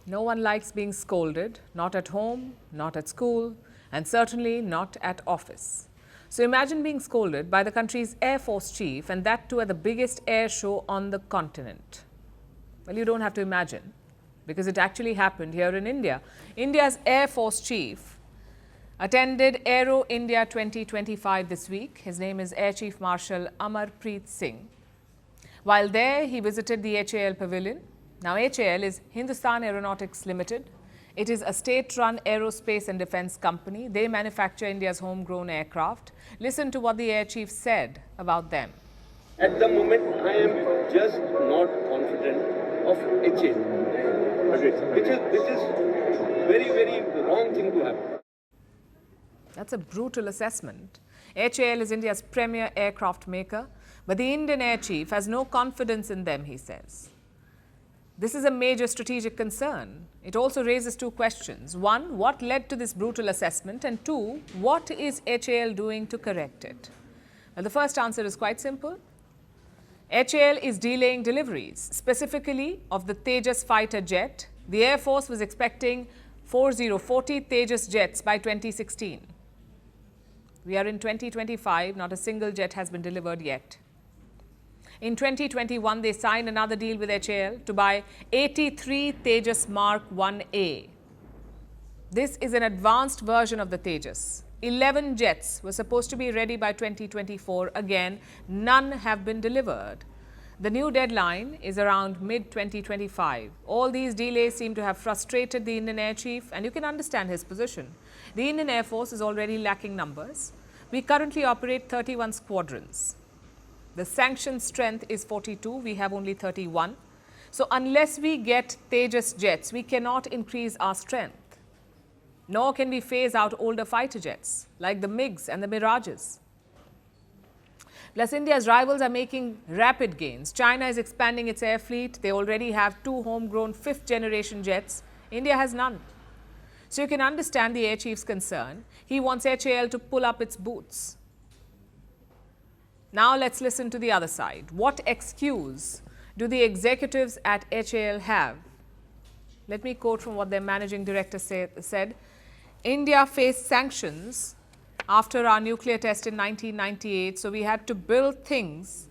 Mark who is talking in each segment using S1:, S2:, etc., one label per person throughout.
S1: No one likes being scolded, not at home, not at school, and certainly not at office. So imagine being scolded by the country's Air Force chief, and that too at the biggest air show on the continent. Well, you don't have to imagine, because it actually happened here in India. India's Air Force chief attended Aero India 2025 this week. His name is Air Chief Marshal Amarpreet Singh. While there, he visited the HAL pavilion. Now, HAL is Hindustan Aeronautics Limited. It is a state-run aerospace and defense company. They manufacture India's homegrown aircraft. Listen to what the air chief said about them.
S2: At the moment, I am just not confident of HAL, which is very, very wrong thing to happen.
S1: That's a brutal assessment. HAL is India's premier aircraft maker, but the Indian air chief has no confidence in them, he says. This is a major strategic concern. It also raises two questions. One, what led to this brutal assessment? And two, what is HAL doing to correct it? Well, the first answer is quite simple. HAL is delaying deliveries, specifically of the Tejas fighter jet. The Air Force was expecting 4040 Tejas jets by 2016. We are in 2025, not a single jet has been delivered yet. In 2021, they signed another deal with HAL to buy 83 Tejas Mark 1A. This is an advanced version of the Tejas. 11 jets were supposed to be ready by 2024. Again, none have been delivered. The new deadline is around mid-2025. All these delays seem to have frustrated the Indian Air Chief, and you can understand his position. The Indian Air Force is already lacking numbers. We currently operate 31 squadrons. The sanctioned strength is 42. We have only 31. So unless we get Tejas jets, we cannot increase our strength. Nor can we phase out older fighter jets like the MiGs and the Mirages. Plus, India's rivals are making rapid gains. China is expanding its air fleet. They already have 2 homegrown 5th-generation jets. India has none. So you can understand the air chief's concern. He wants HAL to pull up its boots. Now let's listen to the other side. What excuse do the executives at HAL have? Let me quote from what their managing director said. India faced sanctions after our nuclear test in 1998, so we had to build things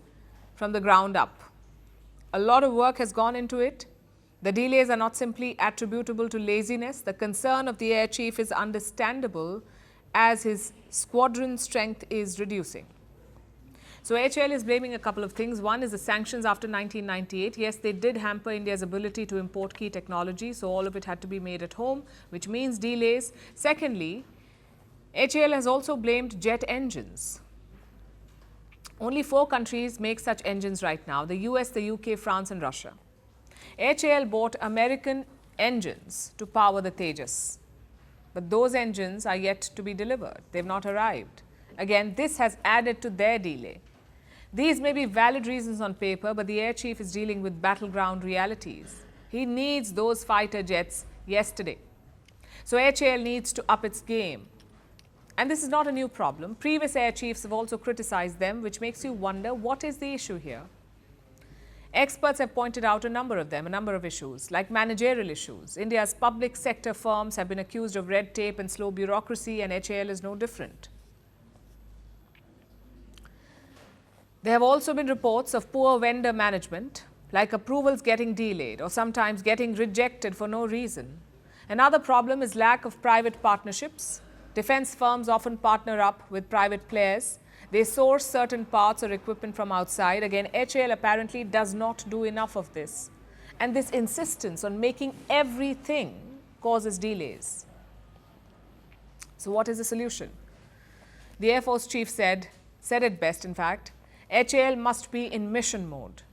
S1: from the ground up. A lot of work has gone into it. The delays are not simply attributable to laziness. The concern of the air chief is understandable as his squadron strength is reducing. So HAL is blaming a couple of things. One is the sanctions after 1998. Yes, they did hamper India's ability to import key technology, so all of it had to be made at home, which means delays. Secondly, HAL has also blamed jet engines. Only 4 countries make such engines right now: the US, the UK, France and Russia. HAL bought American engines to power the Tejas, but those engines are yet to be delivered. They've not arrived. Again, this has added to their delay. These may be valid reasons on paper, but the air chief is dealing with battleground realities. He needs those fighter jets yesterday. So HAL needs to up its game. And this is not a new problem. Previous air chiefs have also criticized them, which makes you wonder, what is the issue here? Experts have pointed out a number of issues, like managerial issues. India's public sector firms have been accused of red tape and slow bureaucracy, and HAL is no different. There have also been reports of poor vendor management, like approvals getting delayed or sometimes getting rejected for no reason. Another problem is lack of private partnerships. Defense firms often partner up with private players. They source certain parts or equipment from outside. Again, HAL apparently does not do enough of this. And this insistence on making everything causes delays. So what is the solution? The Air Force chief said it best, in fact. HAL must be in mission mode.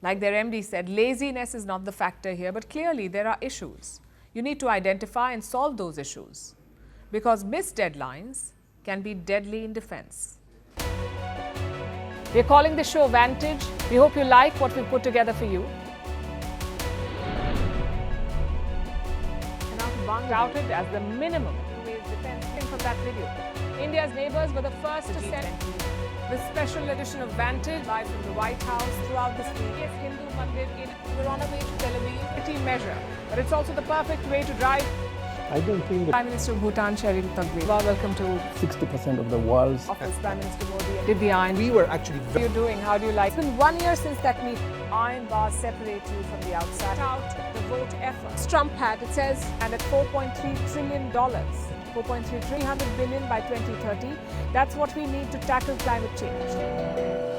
S1: Like their MD said, laziness is not the factor here, but clearly there are issues. You need to identify and solve those issues, because missed deadlines can be deadly in defense. We're calling the show Vantage. We hope you like what we put together for you. Touted as the minimum defense from that video. India's neighbors were the first to send This special edition of Vantage, live from the White House throughout this week. Yes, Hindu Mandir we're on our way to Tel Aviv. Pretty measure, but it's also the perfect way to drive.
S3: I don't think that
S1: Prime Minister of Bhutan, Sherin Tagwe. Welcome to
S3: 60% of the world's
S1: office. Prime Minister Modi did the iron.
S4: We were actually
S1: How are you doing? How do you like? It's been 1 year since that meeting. Iron bars separate you from the outside. Out the vote effort. Trump had, it says, and at $4.3 trillion. 300 billion by 2030. That's what we need to tackle climate change.